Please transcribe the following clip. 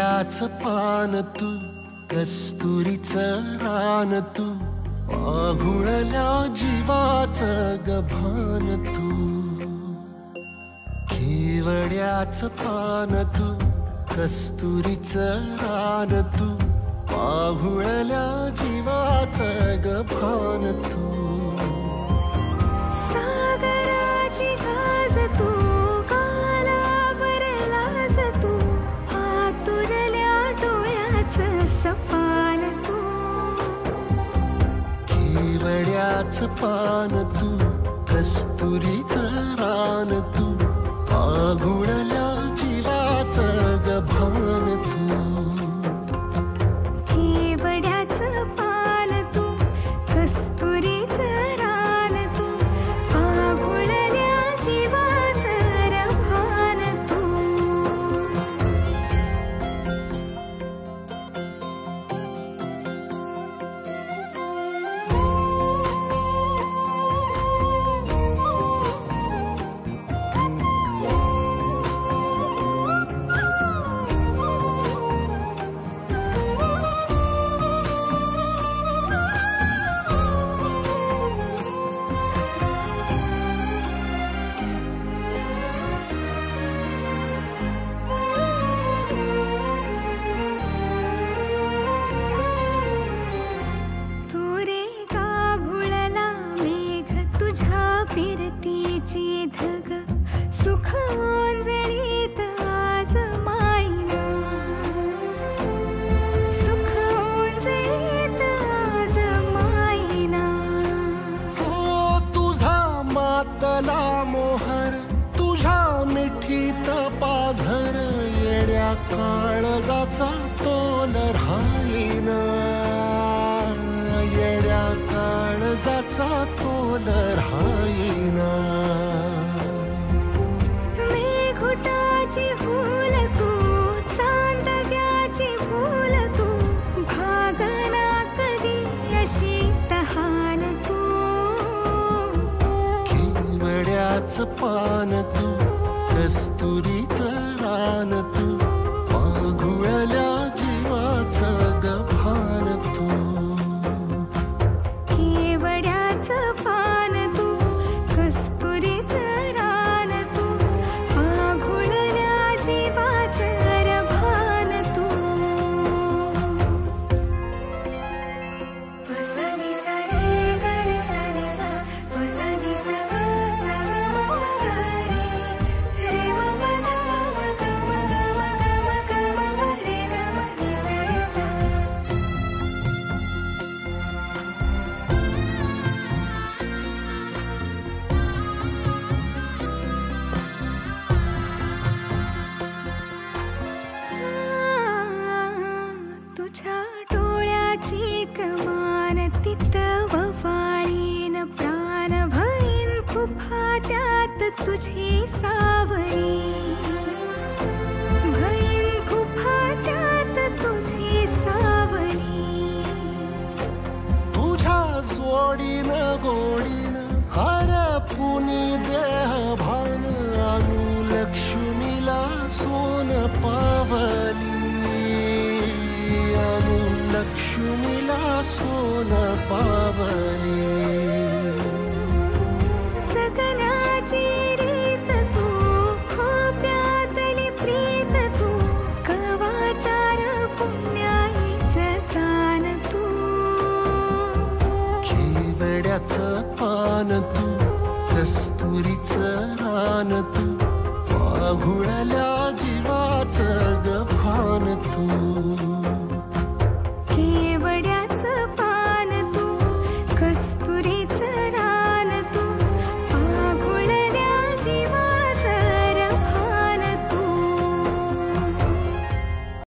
केवड्याचं पान तू, कस्तुरीचं रान तू, आघुळल्या जीवाचं गभान तू. केवड्याचं पान तू, कस्तुरीचं रान तू, आघुळल्या जीवाचं गभान तू. सागराची गाज तू, कालावरलाज तू, आतुरल्या डोळ्याचं सपान तू. केवड्याचं पान तू, कस्तुरीचं रान तू, आघुळल्या जीवाचं गभान तू. केवड्याचं पान तू, कस्तुरीचं रान तू, आघुळल्या जीवाचं रभान तू. फिरतीची धग सुख ओंजळीत आज मायना, सुख ओंजळीत आज मायना. हो तुझा मातला मोहर, तुझ्या मिठीत पाझर, येड्या काळजाचा तोल राहीना, येड्या काळजाचा तोल राहीना. मेघुटाची फूल तू, चांदव्याची फूल तू, भागना कधी अशी तहान तू. केवड्याचं पान तू, कस्तुरीचं रान तू, आघुळल्या जीवाचं गभान तू. केवड्याचं पान तू, कस्तुरीचं रान तू, आघुळल्या जीवाचं रभान तू. पसनी सा रे ग रे सा नि सा, पसनी सा ग सा ग म ग रे, रे म प ध म ग म ग म ग म ग म रे ग म नि सा रे सा. तुझ्या डोळ्याची कमान तिथं ववाळीन प्राण भईन फुफाट्यात तुझी सावरी, भईन फुफाट्यात तुझी सावरी. तुझ्या जोडीनं गोडीनं हरपुनी देह भान, अनुलक्ष्मीला सोन पावली, अनुलक्ष्मीला सोन पावली. सगनाची रीत तू, खोप्यातली प्रीत तू, कवाचार पुण्याईचं दान तू. केवड्याचं पान तू, कस्तुरीचं रान तू, आघुळल्या जीवाचं गभान तू.